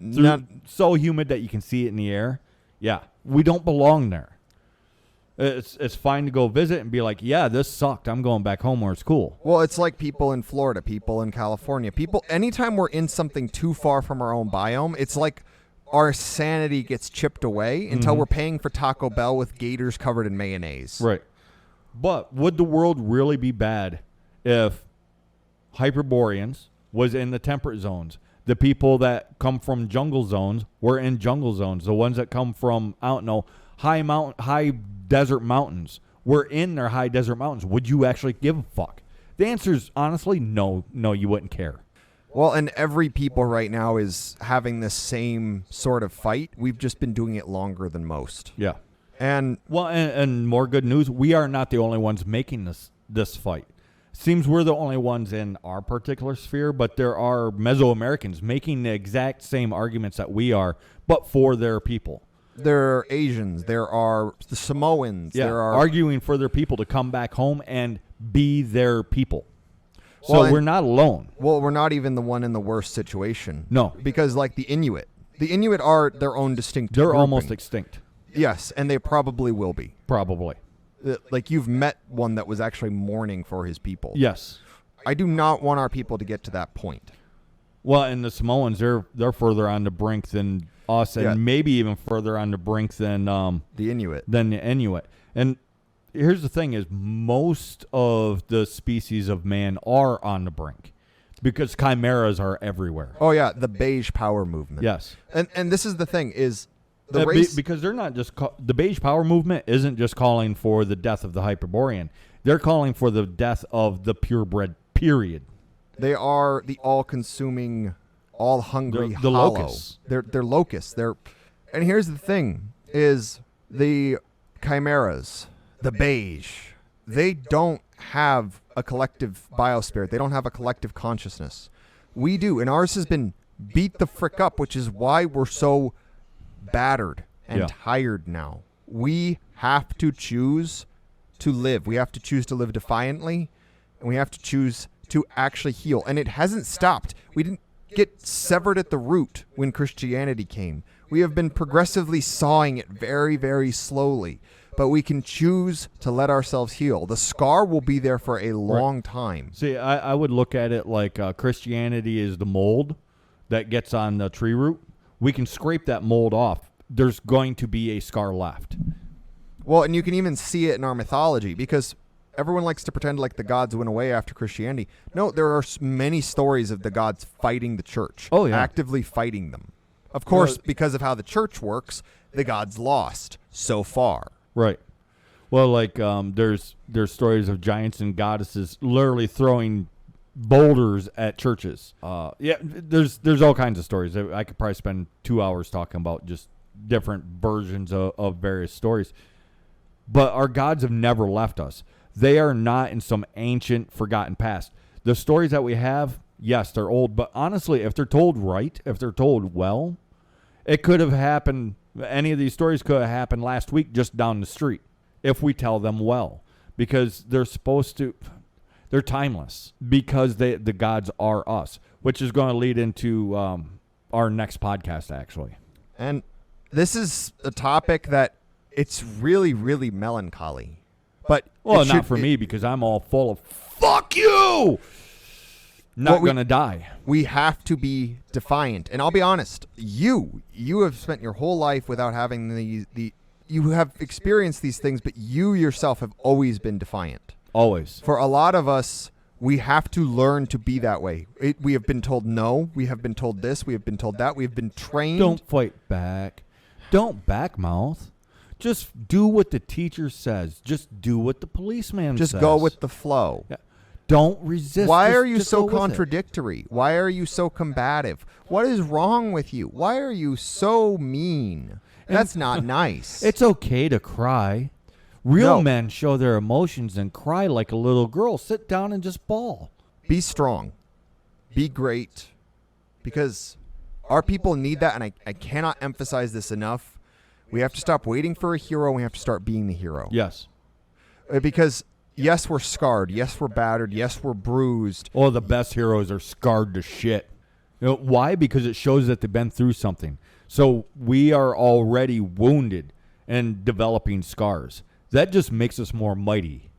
So humid that you can see it in the air. Yeah, we don't belong there. It's fine to go visit and be like, yeah, this sucked. I'm going back home where it's cool. Well, it's like people in Florida, people in California. People, anytime we're in something too far from our own biome, it's like our sanity gets chipped away until we're paying for Taco Bell with gators covered in mayonnaise. Right. But would the world really be bad if Hyperboreans was in the temperate zones? The people that come from jungle zones were in jungle zones. The ones that come from, I don't know, high desert mountains were in their high desert mountains. Would you actually give a fuck? The answer is honestly no, you wouldn't care. Well, and every people right now is having this same sort of fight. We've just been doing it longer than most. Yeah. And well, and more good news, we are not the only ones making this fight. Seems we're the only ones in our particular sphere, but there are Mesoamericans making the exact same arguments that we are, but for their people. There are Asians. There are the Samoans. Yeah, there are arguing for their people to come back home and be their people. So Well, we're not alone. Well, we're not even the one in the worst situation. No. Because like the Inuit are their own distinct They're grouping. almost extinct. Yes, and they probably will be. Probably. Like you've met one that was actually mourning for his people. Yes. I do not want our people to get to that point. Well, and the Samoans, they're further on the brink than us, and maybe even further on the brink than the Inuit. And here's the thing: is most of the species of man are on the brink because chimeras are everywhere. Oh yeah, the beige power movement. Yes, and this is the thing: is the race because they're not just the beige power movement isn't just calling for the death of the Hyperborean; they're calling for the death of the purebred. Period. They are the all-consuming, all-hungry the hollow. locusts. They're locusts. And here's the thing: is the chimeras, the beige, they don't have a collective biospirit. They don't have a collective consciousness. We do, and ours has been beat the frick up, which is why we're so battered and tired now. We have to choose to live. We have to choose to live defiantly, and we have to choose to actually heal. And it hasn't stopped. We didn't get severed at the root when Christianity came. We have been progressively sawing it very, very slowly. But we can choose to let ourselves heal. The scar will be there for a long time. See, I would look at it like Christianity is the mold that gets on the tree root. We can scrape that mold off. There's going to be a scar left. Well, and you can even see it in our mythology because everyone likes to pretend like the gods went away after Christianity. No, there are many stories of the gods fighting the church. Oh, yeah. Actively fighting them. Of course, because of how the church works, the gods lost so far. Right. Well, like there's stories of giants and goddesses literally throwing boulders at churches. There's all kinds of stories. I could probably spend 2 hours talking about just different versions of various stories. But our gods have never left us. They are not in some ancient, forgotten past. The stories that we have, yes, they're old. But honestly, if they're told right, if they're told well, it could have happened. Any of these stories could have happened last week just down the street if we tell them well. Because they're timeless. Because the gods are us. Which is going to lead into our next podcast, actually. And this is a topic that it's really, really melancholy. But not for me because I'm all full of fuck you. Not going to die. We have to be defiant. And I'll be honest, you have spent your whole life without having you have experienced these things, but you yourself have always been defiant. Always. For a lot of us, we have to learn to be that way. We have been told no. We have been told this. We have been told that. We have been trained. Don't fight back. Don't backmouth. Just do what the teacher says. Just do what the policeman says. Just go with the flow. Yeah. Don't resist. Why are you so contradictory? Why are you so combative? What is wrong with you? Why are you so mean? That's not nice. It's okay to cry. Real men show their emotions and cry like a little girl. Sit down and just bawl. Be strong. Be great. Because our people need that, and I cannot emphasize this enough. We have to stop waiting for a hero, and we have to start being the hero. Yes. Because, yes, we're scarred. Yes, we're battered. Yes, we're bruised. Oh, the best heroes are scarred to shit. You know, why? Because it shows that they've been through something. So we are already wounded and developing scars. That just makes us more mighty.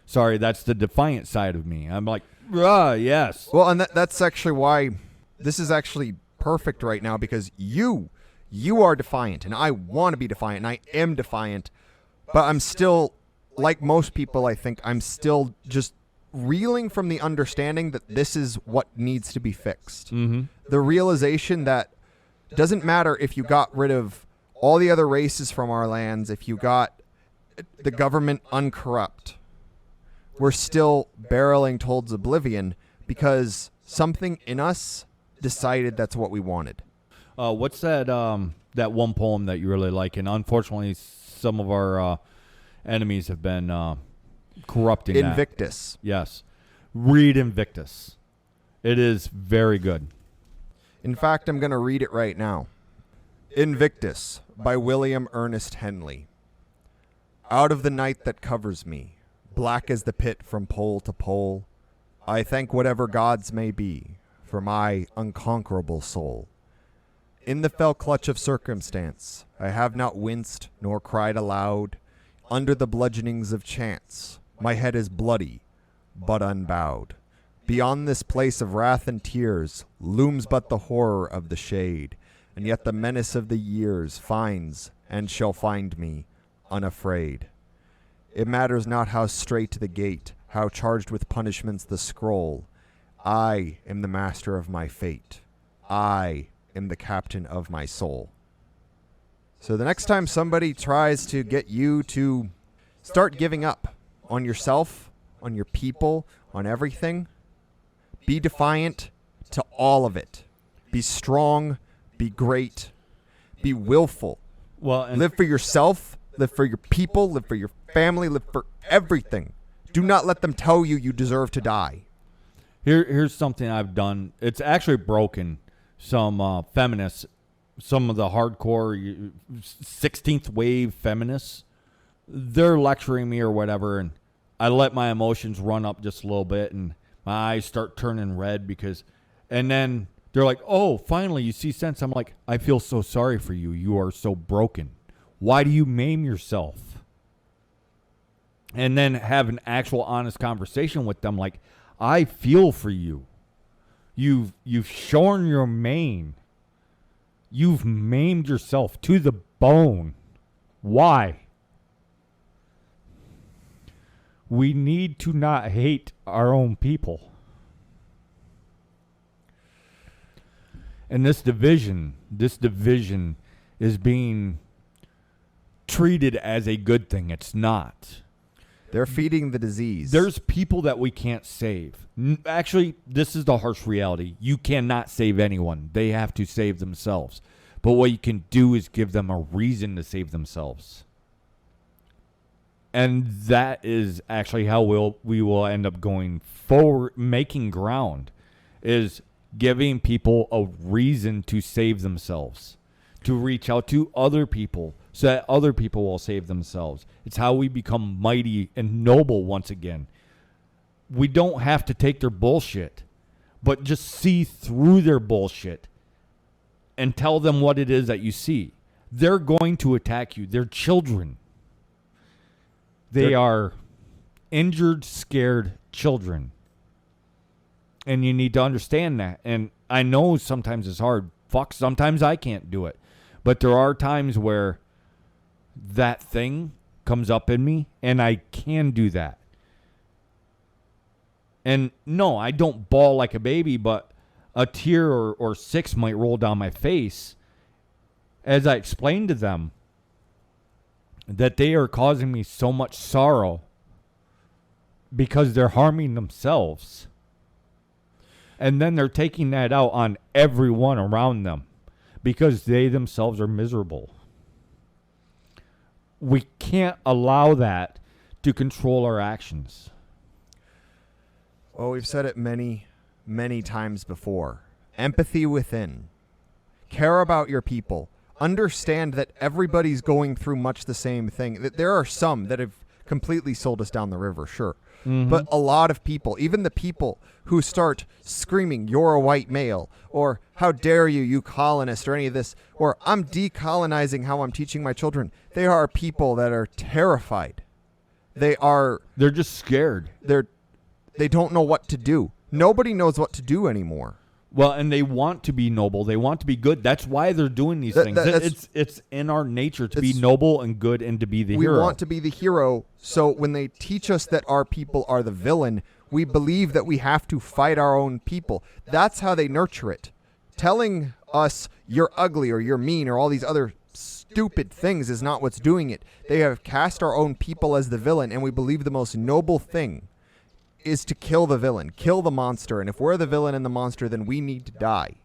Sorry, that's the defiant side of me. I'm like, yes. Well, and that's actually why this is actually perfect right now, because you are defiant, and I want to be defiant, and I am defiant, but I'm still, like most people, I think, I'm still just reeling from the understanding that this is what needs to be fixed. Mm-hmm. The realization that it doesn't matter if you got rid of all the other races from our lands, if you got the government uncorrupt, we're still barreling towards oblivion because something in us decided that's what we wanted. What's that that one poem that you really like? And unfortunately, some of our enemies have been corrupting Invictus. that. Yes. Read Invictus. It is very good. In fact, I'm going to read it right now. Invictus by William Ernest Henley. Out of the night that covers me, black as the pit from pole to pole, I thank whatever gods may be for my unconquerable soul. In the fell clutch of circumstance, I have not winced nor cried aloud. Under the bludgeonings of chance, my head is bloody, but unbowed. Beyond this place of wrath and tears looms but the horror of the shade, and yet the menace of the years finds and shall find me unafraid. It matters not how straight the gate, how charged with punishments the scroll. I am the master of my fate. I am the captain of my soul. So the next time somebody tries to get you to start giving up on yourself, on your people, on everything, be defiant to all of it. Be strong, be great, be willful. Live for yourself, live for your people, live for your family, live for everything. Do not let them tell you you deserve to die. Here's something I've done. It's actually broken some feminists, some of the hardcore 16th wave feminists. They're lecturing me or whatever, and I let my emotions run up just a little bit, and my eyes start turning red and then they're like, oh, finally you see sense. I'm like, I feel so sorry for you. You are so broken. Why do you maim yourself? And then have an actual honest conversation with them. Like, I feel for you. You've shorn your mane. You've maimed yourself to the bone. Why? We need to not hate our own people. And this division is being treated as a good thing. It's not. They're feeding the disease. There's people that we can't save. Actually, this is the harsh reality. You cannot save anyone. They have to save themselves. But what you can do is give them a reason to save themselves. And that is actually how we will end up going forward, making ground, is giving people a reason to save themselves, to reach out to other people so that other people will save themselves. It's how we become mighty and noble once again. We don't have to take their bullshit, but just see through their bullshit and tell them what it is that you see. They're going to attack you. They're children. They are injured, scared children. And you need to understand that. And I know sometimes it's hard. Fuck, sometimes I can't do it. But there are times where that thing comes up in me and I can do that. And no, I don't bawl like a baby, but a tear or six might roll down my face as I explain to them that they are causing me so much sorrow because they're harming themselves. And then they're taking that out on everyone around them because they themselves are miserable. We can't allow that to control our actions. Well, we've said it many, many times before. Empathy within. Care about your people. Understand that everybody's going through much the same thing. That there are some that have completely sold us down the river, sure. Mhm. But a lot of people, even the people who start screaming, "You're a white male," or "How dare you, you colonist," or any of this, or "I'm decolonizing how I'm teaching my children," they are people that are terrified. They're just scared. they don't know what to do. Nobody knows what to do anymore. Well, and they want to be noble. They want to be good. That's why they're doing these things. It's in our nature to be noble and good and to be the hero. We want to be the hero. So when they teach us that our people are the villain, we believe that we have to fight our own people. That's how they nurture it. Telling us you're ugly or you're mean or all these other stupid things is not what's doing it. They have cast our own people as the villain, and we believe the most noble thing is to kill the villain, kill the monster. And if we're the villain and the monster, then we need to die.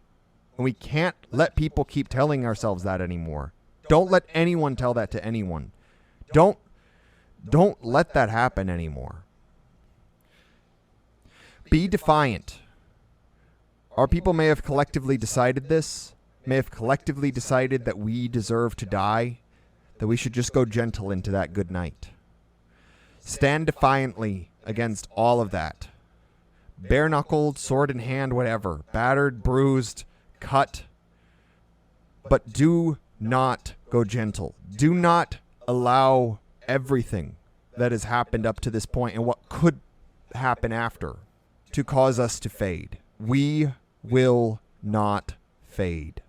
And we can't let people keep telling ourselves that anymore. Don't let anyone tell that to anyone. Don't let that happen anymore. Be defiant. Our people may have collectively decided this, may have collectively decided that we deserve to die, that we should just go gentle into that good night. Stand defiantly against all of that. Bare-knuckled, sword in hand, whatever. Battered, bruised, cut. But do not go gentle. Do not allow everything that has happened up to this point and what could happen after to cause us to fade. We will not fade.